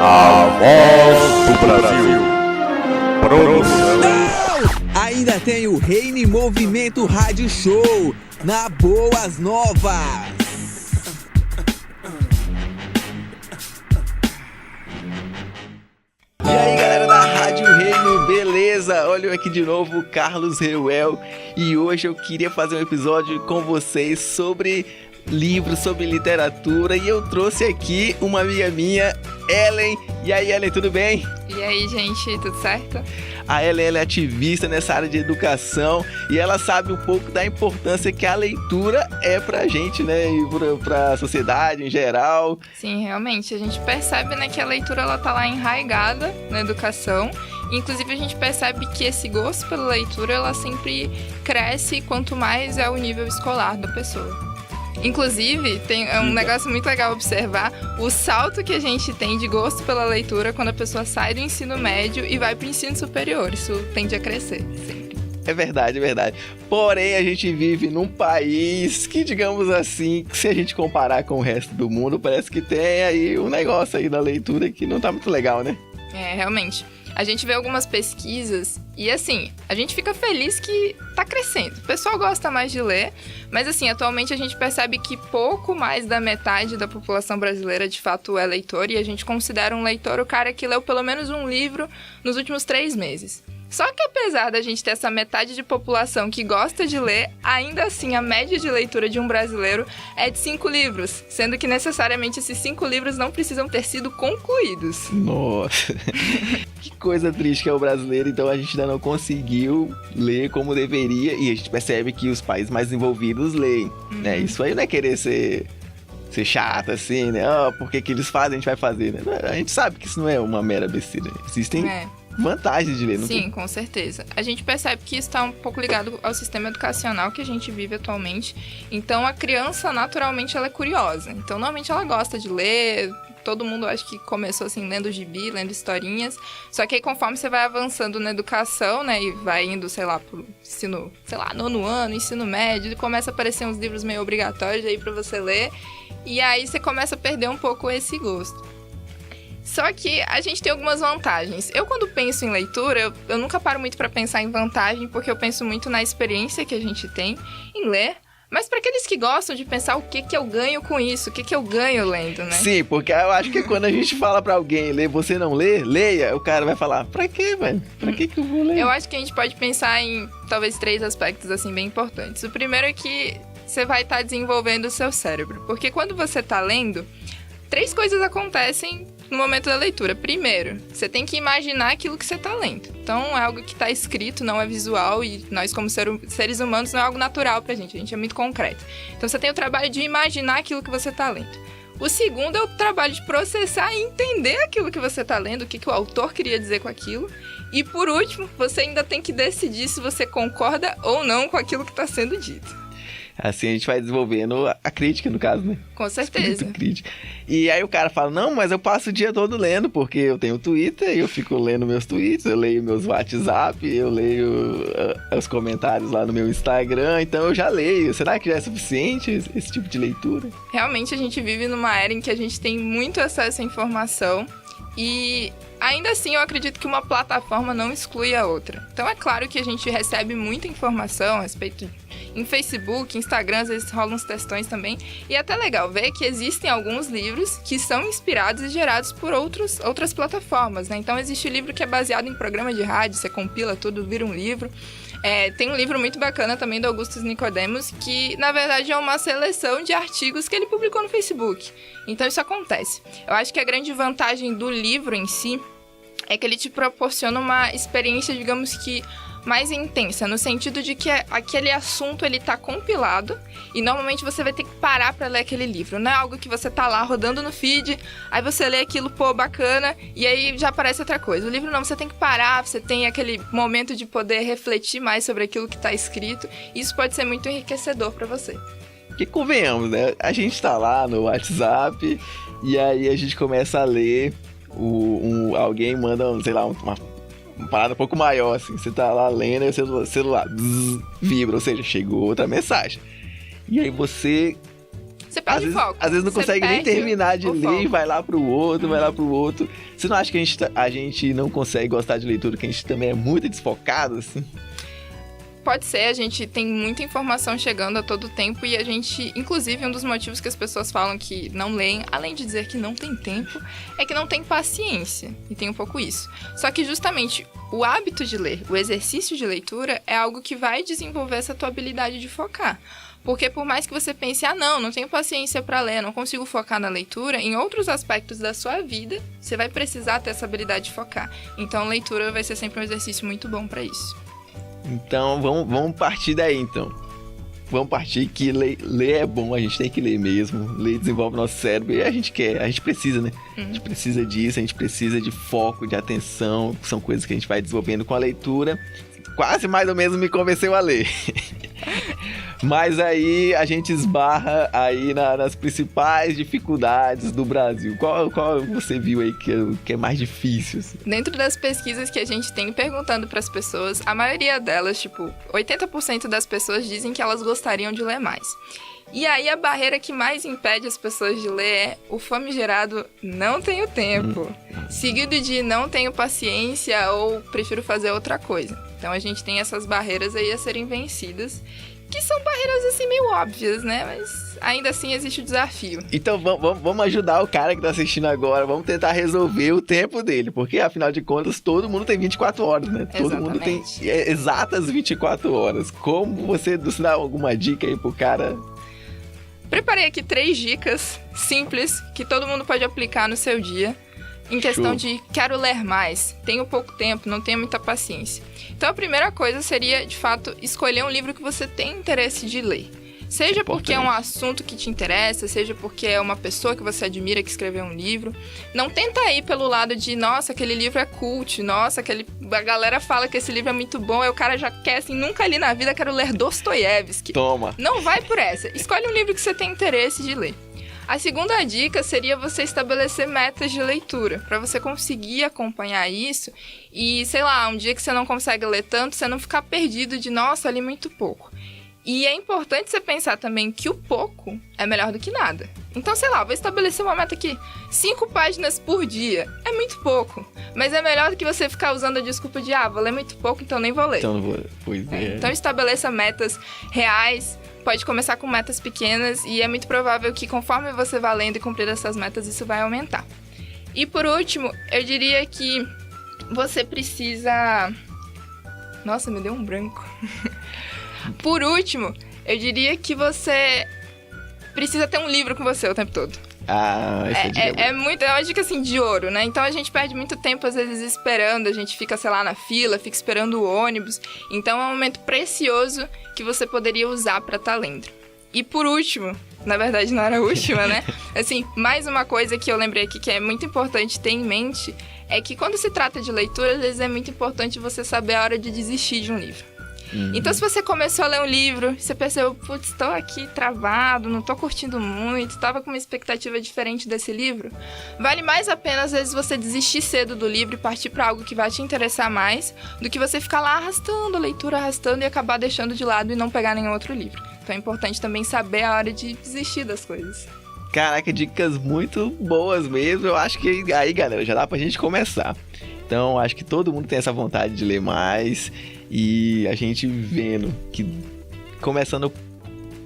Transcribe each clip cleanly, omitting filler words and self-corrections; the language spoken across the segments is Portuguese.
A Voz do Brasil. Produção. Ainda tem o Reine Movimento Rádio Show na Boas Novas. E aí, galera da Rádio Reino, beleza? Olha eu aqui de novo, o Carlos Reuel, e hoje eu queria fazer um episódio com vocês sobre livros, sobre literatura, e eu trouxe aqui uma amiga minha, Ellen. E aí, Ellen, tudo bem? E aí, gente, tudo certo? A Ellen, ela é ativista nessa área de educação e ela sabe um pouco da importância que a leitura é pra gente, né? E pra sociedade em geral. Sim, realmente. A gente percebe, né, que a leitura ela tá lá enraizada na educação. Inclusive, a gente percebe que esse gosto pela leitura ela sempre cresce quanto mais é o nível escolar da pessoa. Inclusive, é um negócio muito legal observar o salto que a gente tem de gosto pela leitura quando a pessoa sai do ensino médio e vai para o ensino superior. Isso tende a crescer sempre. É verdade, é verdade. Porém, a gente vive num país que, digamos assim, que se a gente comparar com o resto do mundo, parece que tem aí um negócio aí da leitura que não tá muito legal, né? É, realmente. A gente vê algumas pesquisas e, assim, a gente fica feliz que tá crescendo. O pessoal gosta mais de ler, mas, assim, atualmente a gente percebe que pouco mais da metade da população brasileira, de fato, é leitor. E a gente considera um leitor o cara que leu pelo menos um livro nos últimos 3 meses. Só que apesar da gente ter essa metade de população que gosta de ler, ainda assim a média de leitura de um brasileiro é de 5 livros, sendo que necessariamente esses 5 livros não precisam ter sido concluídos. Nossa, que coisa triste que é o brasileiro, então a gente ainda não conseguiu ler como deveria e a gente percebe que os países mais envolvidos leem, né? Isso aí não é querer ser chato assim, né? Por que eles fazem, a gente vai fazer, né? A gente sabe que isso não é uma mera besteira, existem vantagens de ler, não Sim, tem? com certeza. A gente percebe que isso está um pouco ligado ao sistema educacional que a gente vive atualmente. Então, a criança, naturalmente, ela é curiosa. Então, normalmente, ela gosta de ler. Todo mundo, acho que começou, assim, lendo gibi, lendo historinhas. Só que aí, conforme você vai avançando na educação, né, e vai indo, sei lá, pro ensino, sei lá, 9º ano, ensino médio, começa a aparecer uns livros meio obrigatórios aí pra você ler. E aí, você começa a perder um pouco esse gosto. Só que a gente tem algumas vantagens. Eu, quando penso em leitura, eu nunca paro muito para pensar em vantagem, porque eu penso muito na experiência que a gente tem em ler. Mas para aqueles que gostam de pensar o que eu ganho com isso, o que eu ganho lendo, né? Sim, porque eu acho que quando a gente fala pra alguém ler, você não lê, leia, o cara vai falar, pra quê, velho? Pra que eu vou ler? Eu acho que a gente pode pensar em, talvez, 3 aspectos, assim, bem importantes. O primeiro é que você vai estar desenvolvendo o seu cérebro. Porque quando você tá lendo, 3 coisas acontecem no momento da leitura. Primeiro, você tem que imaginar aquilo que você está lendo. Então, é algo que está escrito, não é visual, e nós, como seres humanos, não é algo natural pra gente. A gente é muito concreto. Então, você tem o trabalho de imaginar aquilo que você está lendo. O segundo é o trabalho de processar e entender aquilo que você está lendo, o que o autor queria dizer com aquilo. E, por último, você ainda tem que decidir se você concorda ou não com aquilo que está sendo dito. Assim a gente vai desenvolvendo a crítica, no caso, né? Com certeza. Crítica. E aí o cara fala, não, mas eu passo o dia todo lendo, porque eu tenho Twitter, eu fico lendo meus tweets, eu leio meus WhatsApp, eu leio os comentários lá no meu Instagram, então eu já leio. Será que já é suficiente esse tipo de leitura? Realmente a gente vive numa era em que a gente tem muito acesso à informação e ainda assim eu acredito que uma plataforma não exclui a outra. Então é claro que a gente recebe muita informação a respeito em Facebook, Instagram, às vezes rolam uns textões também. E é até legal ver que existem alguns livros que são inspirados e gerados por outras plataformas, né? Então existe livro que é baseado em programa de rádio, você compila tudo, vira um livro. Tem um livro muito bacana também do Augustus Nicodemos, que na verdade é uma seleção de artigos que ele publicou no Facebook. Então isso acontece. Eu acho que a grande vantagem do livro em si é que ele te proporciona uma experiência, digamos que, mais intensa, no sentido de que aquele assunto ele tá compilado e normalmente você vai ter que parar para ler aquele livro. Não é algo que você tá lá rodando no feed, aí você lê aquilo, pô, bacana, e aí já aparece outra coisa. O livro não, você tem que parar, você tem aquele momento de poder refletir mais sobre aquilo que tá escrito, e isso pode ser muito enriquecedor para você. Porque convenhamos, né? A gente tá lá no WhatsApp e aí a gente começa a ler, alguém manda, sei lá, uma parada um pouco maior, assim. Você tá lá lendo e o celular vibra, ou seja, chegou outra mensagem. E aí você Você perde foco. Às vezes não Você consegue nem perde terminar de o ler foco. e vai lá pro outro, vai lá pro outro. Você não acha que a gente não consegue gostar de leitura, que a gente também é muito desfocado, assim? Pode ser, a gente tem muita informação chegando a todo tempo e a gente, inclusive, um dos motivos que as pessoas falam que não leem, além de dizer que não tem tempo, é que não tem paciência. E tem um pouco isso. Só que justamente o hábito de ler, o exercício de leitura, é algo que vai desenvolver essa tua habilidade de focar. Porque por mais que você pense, não tenho paciência para ler, não consigo focar na leitura, em outros aspectos da sua vida, você vai precisar ter essa habilidade de focar. Então, leitura vai ser sempre um exercício muito bom para isso. Então, vamos partir daí, então. Vamos partir que ler é bom, a gente tem que ler mesmo. Ler desenvolve nosso cérebro e a gente precisa, né? A gente precisa disso, a gente precisa de foco, de atenção. São coisas que a gente vai desenvolvendo com a leitura. Quase mais ou menos me convenceu a ler. Mas aí a gente esbarra aí nas principais dificuldades do Brasil. Qual você viu aí que é mais difícil? Assim? Dentro das pesquisas que a gente tem perguntando para as pessoas, a maioria delas, 80% das pessoas dizem que elas gostariam de ler mais. E aí a barreira que mais impede as pessoas de ler é o famigerado não tenho tempo, seguido de não tenho paciência ou prefiro fazer outra coisa. Então a gente tem essas barreiras aí a serem vencidas, que são barreiras assim meio óbvias, né? Mas ainda assim existe o desafio. Então vamos ajudar o cara que tá assistindo agora, vamos tentar resolver o tempo dele, porque afinal de contas todo mundo tem 24 horas, né? Todo mundo tem exatas 24 horas. Como você dá alguma dica aí pro cara? Preparei aqui 3 dicas simples que todo mundo pode aplicar no seu dia. Em questão de quero ler mais, tenho pouco tempo, não tenho muita paciência. Então a primeira coisa seria, de fato, escolher um livro que você tem interesse de ler. Seja porque é um assunto que te interessa, seja porque é uma pessoa que você admira que escreveu um livro. Não tenta ir pelo lado de, nossa, aquele livro é cult, nossa, a galera fala que esse livro é muito bom, aí o cara já quer, assim, nunca li na vida, quero ler Dostoiévski. Toma! Não vai por essa. Escolhe um livro que você tem interesse de ler. A segunda dica seria você estabelecer metas de leitura, para você conseguir acompanhar isso e, sei lá, um dia que você não consegue ler tanto, você não ficar perdido de, nossa, li muito pouco. E é importante você pensar também que o pouco é melhor do que nada. Então, sei lá, vou estabelecer uma meta aqui, 5 páginas por dia. É muito pouco, mas é melhor do que você ficar usando a desculpa de, vou ler muito pouco, então nem vou ler. Então não vou, pois é. Então estabeleça metas reais. Pode começar com metas pequenas e é muito provável que conforme você vá lendo e cumprir essas metas, isso vai aumentar. E por último, eu diria que você precisa... Nossa, me deu um branco. Por último, eu diria que você precisa ter um livro com você o tempo todo. Essa dica é uma dica assim de ouro, né? Então a gente perde muito tempo às vezes esperando, a gente fica, sei lá, na fila, fica esperando o ônibus. Então é um momento precioso que você poderia usar para estar lendo. E por último, na verdade não era a última, né? Assim, mais uma coisa que eu lembrei aqui que é muito importante ter em mente é que quando se trata de leitura, às vezes é muito importante você saber a hora de desistir de um livro. Então, se você começou a ler um livro, você percebeu, putz, estou aqui travado, não estou curtindo muito, estava com uma expectativa diferente desse livro, vale mais a pena, às vezes, você desistir cedo do livro e partir para algo que vai te interessar mais, do que você ficar lá arrastando a leitura, arrastando e acabar deixando de lado e não pegar nenhum outro livro. Então, é importante também saber a hora de desistir das coisas. Caraca, dicas muito boas mesmo. Eu acho que aí, galera, já dá pra gente começar. Então, acho que todo mundo tem essa vontade de ler mais. E a gente vendo que, começando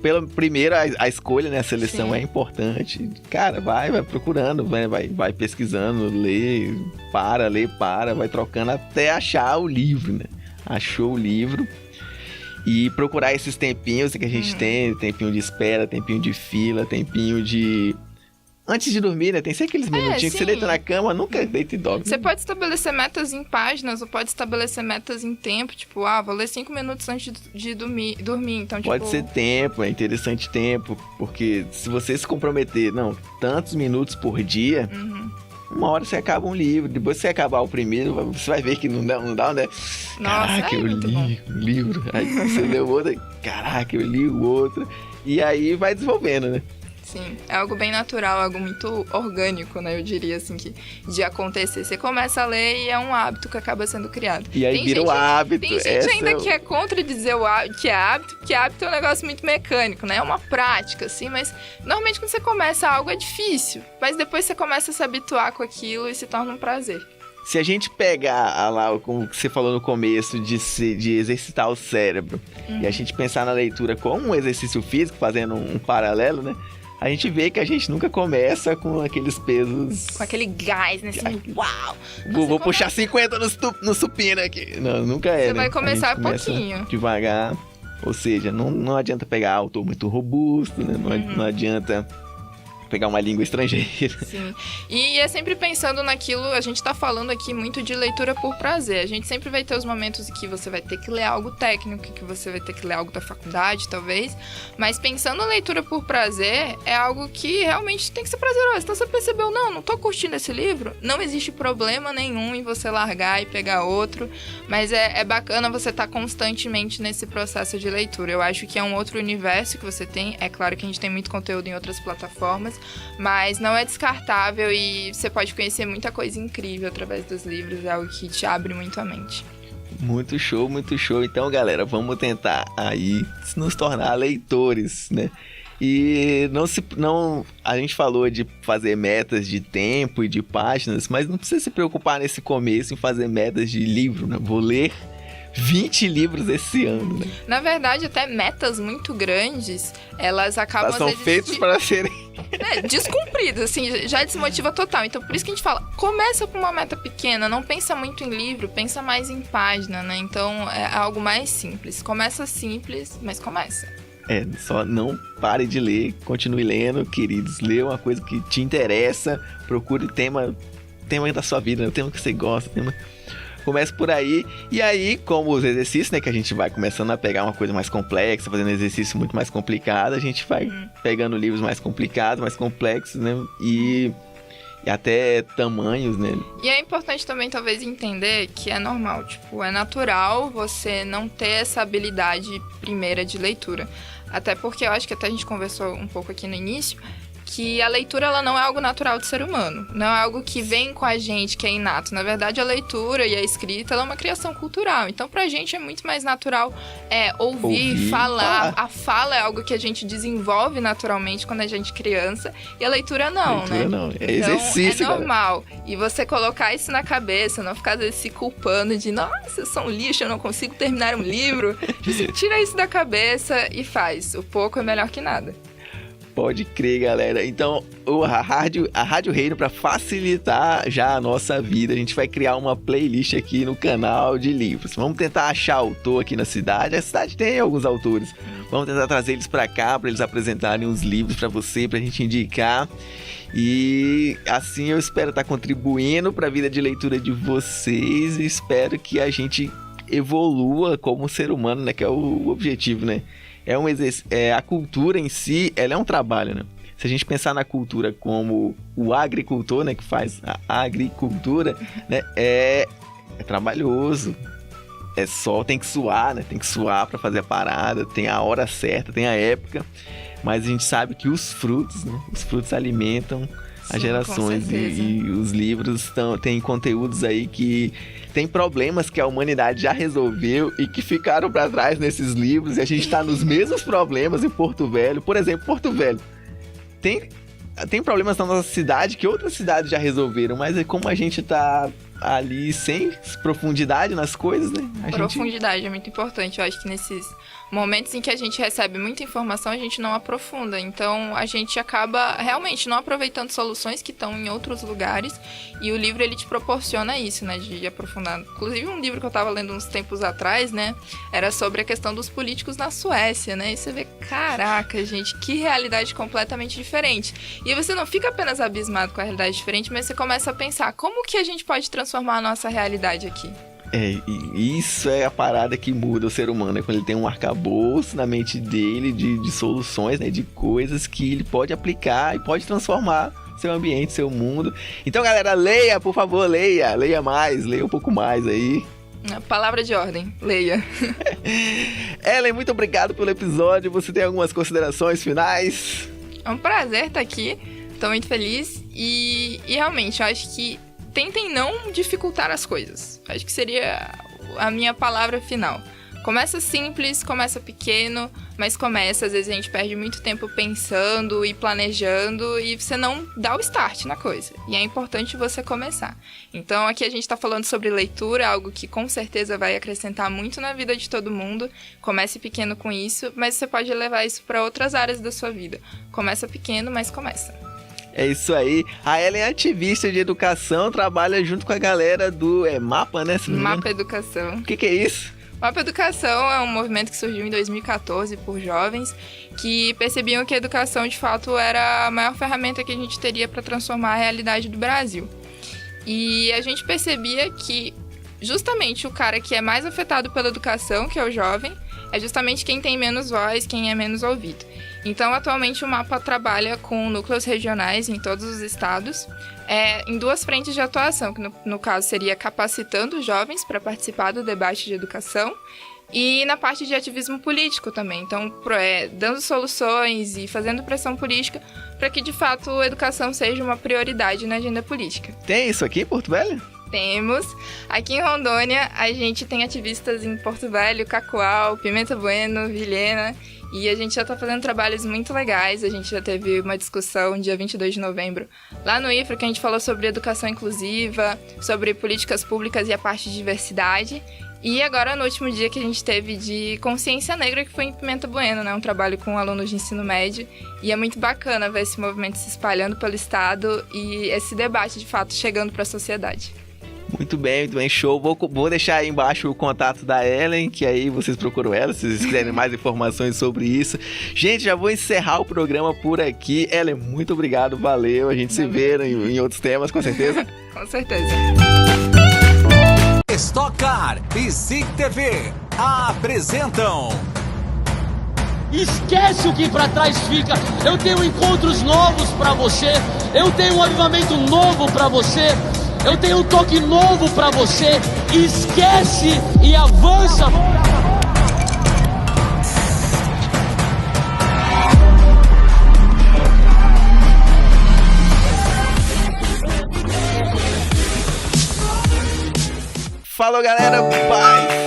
pela primeira, a escolha, né? A seleção é importante. Cara, vai procurando, vai pesquisando, lê, vai trocando até achar o livro, né? Achou o livro. E procurar esses tempinhos que a gente tem, tempinho de espera, tempinho de fila, tempinho de... Antes de dormir, né? Tem sempre aqueles minutinhos que você deita na cama, nunca deita e dorme. Você pode estabelecer metas em páginas ou pode estabelecer metas em tempo. Tipo, vou ler 5 minutos antes de dormir. Então, pode ser tempo, é interessante tempo. Porque se você se comprometer, tantos minutos por dia... Uma hora você acaba um livro, depois você acabar o primeiro, você vai ver que não dá, né? Nossa, caraca, eu li um livro. Aí você leu outro, caraca, eu li o outro. E aí vai desenvolvendo, né? Sim, é algo bem natural, algo muito orgânico, né? Eu diria assim, de acontecer. Você começa a ler e é um hábito que acaba sendo criado. E aí vira o hábito. Tem gente ainda que é contra dizer que é hábito, porque hábito é um negócio muito mecânico, né? É uma prática, assim, mas normalmente quando você começa algo é difícil. Mas depois você começa a se habituar com aquilo e se torna um prazer. Se a gente pegar lá, como você falou no começo, de exercitar o cérebro, e a gente pensar na leitura como um exercício físico, fazendo um paralelo, né? A gente vê que a gente nunca começa com aqueles pesos... Com aquele gás, né? Assim, uau! Vou puxar 50 no supino aqui. Não, nunca é, Você né? vai começar pouquinho. Devagar. Ou seja, não adianta pegar autor muito robusto, né? Não adianta pegar uma língua estrangeira. Sim. E é sempre pensando naquilo, a gente tá falando aqui muito de leitura por prazer. A gente sempre vai ter os momentos em que você vai ter que ler algo técnico, que você vai ter que ler algo da faculdade, talvez. Mas pensando na leitura por prazer, é algo que realmente tem que ser prazeroso. Então você percebeu, não tô curtindo esse livro, não existe problema nenhum em você largar e pegar outro. Mas é bacana você estar constantemente nesse processo de leitura. Eu acho que é um outro universo que você tem. É claro que a gente tem muito conteúdo em outras plataformas, mas não é descartável e você pode conhecer muita coisa incrível através dos livros, é algo que te abre muito a mente. Muito show, muito show. Então, galera, vamos tentar aí nos tornar leitores, né? E a gente falou de fazer metas de tempo e de páginas, mas não precisa se preocupar nesse começo em fazer metas de livro, né? Vou ler 20 livros esse ano, né? Na verdade, até metas muito grandes, elas acabam... Elas são feitas para serem... descumpridas, assim, já desmotiva total. Então, por isso que a gente fala, começa com uma meta pequena, não pensa muito em livro, pensa mais em página, né? Então, é algo mais simples. Começa simples, mas começa. Só não pare de ler, continue lendo, queridos. Lê uma coisa que te interessa, procure o tema da sua vida, né? O tema que você gosta, Começa por aí, e aí, como os exercícios, né, que a gente vai começando a pegar uma coisa mais complexa, fazendo exercício muito mais complicado, a gente vai pegando livros mais complicados, mais complexos, né, e até tamanhos, né. E é importante também, talvez, entender que é normal, tipo, é natural você não ter essa habilidade primeira de leitura. Até porque eu acho que até a gente conversou um pouco aqui no início, que a leitura ela não é algo natural do ser humano, não é algo que vem com a gente, que é inato. Na verdade, a leitura e a escrita ela é uma criação cultural, então pra gente é muito mais natural ouvir, falar. A fala é algo que a gente desenvolve naturalmente quando a gente é criança, e a leitura não, né? Não, é então, exercício, é normal. Cara. E você colocar isso na cabeça, não ficar às vezes se culpando de nossa, eu sou um lixo, eu não consigo terminar um livro. Você tira isso da cabeça e faz. O pouco é melhor que nada. Pode crer, galera. Então, a Rádio Reino, para facilitar já a nossa vida, a gente vai criar uma playlist aqui no canal de livros. Vamos tentar achar autor aqui na cidade. A cidade tem alguns autores. Vamos tentar trazer eles para cá, para eles apresentarem os livros para você, para a gente indicar. E assim eu espero estar contribuindo para a vida de leitura de vocês e espero que a gente evolua como ser humano, né? Que é o objetivo, né? A cultura em si, ela é um trabalho, né? Se a gente pensar na cultura como o agricultor, né, que faz a agricultura, né, é trabalhoso. Tem que suar, né? Tem que suar para fazer a parada, tem a hora certa, tem a época. Mas a gente sabe que os frutos, né? Os frutos alimentam as gerações e os livros têm conteúdos aí que tem problemas que a humanidade já resolveu e que ficaram para trás nesses livros e a gente está nos mesmos problemas em Porto Velho. Por exemplo, Porto Velho tem problemas na nossa cidade que outras cidades já resolveram, mas é como a gente tá ali sem profundidade nas coisas, né? Profundidade é muito importante. Eu acho que nesses momentos em que a gente recebe muita informação, a gente não aprofunda. Então, a gente acaba realmente não aproveitando soluções que estão em outros lugares. E o livro, ele te proporciona isso, né? De aprofundar. Inclusive, um livro que eu tava lendo uns tempos atrás, né? Era sobre a questão dos políticos na Suécia, né? E você vê, caraca, gente, que realidade completamente diferente. E você não fica apenas abismado com a realidade diferente, mas você começa a pensar, como que a gente pode transformar a nossa realidade aqui? E isso é a parada que muda o ser humano, né? Quando ele tem um arcabouço na mente dele de soluções, né? De coisas que ele pode aplicar e pode transformar seu ambiente, seu mundo. Então, galera, leia, por favor, leia mais, leia um pouco mais aí. Palavra de ordem, leia. Ellen, muito obrigado pelo episódio. Você tem algumas considerações finais? É um prazer estar aqui. Tô muito feliz. E realmente, eu acho que tentem não dificultar as coisas. Acho que seria a minha palavra final. Começa simples, começa pequeno, mas começa. Às vezes a gente perde muito tempo pensando e planejando e você não dá o start na coisa. E é importante você começar. Então aqui a gente está falando sobre leitura, algo que com certeza vai acrescentar muito na vida de todo mundo. Comece pequeno com isso, mas você pode levar isso para outras áreas da sua vida. Começa pequeno, mas começa. É isso aí. A Ellen é ativista de educação, trabalha junto com a galera do MAPA, né? MAPA Educação. O que é isso? MAPA Educação é um movimento que surgiu em 2014 por jovens que percebiam que a educação, de fato, era a maior ferramenta que a gente teria para transformar a realidade do Brasil. E a gente percebia que justamente o cara que é mais afetado pela educação, que é o jovem, é justamente quem tem menos voz, quem é menos ouvido. Então, atualmente, o MAPA trabalha com núcleos regionais em todos os estados, em duas frentes de atuação, que no caso seria capacitando jovens para participar do debate de educação e na parte de ativismo político também. Então, dando soluções e fazendo pressão política para que, de fato, a educação seja uma prioridade na agenda política. Tem isso aqui em Porto Velho? Temos. Aqui em Rondônia, a gente tem ativistas em Porto Velho, Cacoal, Pimenta Bueno, Vilhena. E a gente já está fazendo trabalhos muito legais. A gente já teve uma discussão dia 22 de novembro lá no IFRA, que a gente falou sobre educação inclusiva, sobre políticas públicas e a parte de diversidade. E agora, no último dia que a gente teve de consciência negra, que foi em Pimenta Bueno, né? Um trabalho com alunos de ensino médio. E é muito bacana ver esse movimento se espalhando pelo estado e esse debate, de fato, chegando para a sociedade. Muito bem, show. Vou deixar aí embaixo o contato da Ellen, que aí vocês procuram ela, se vocês quiserem mais informações sobre isso. Gente, já vou encerrar o programa por aqui. Ellen, muito obrigado, valeu. A gente se vê em outros temas, com certeza. Com certeza. Stock Car e SIC TV apresentam... Esquece o que pra trás fica. Eu tenho encontros novos pra você. Eu tenho um avivamento novo pra você. Eu tenho um toque novo pra você. Esquece e avança. Falou, galera. Bye.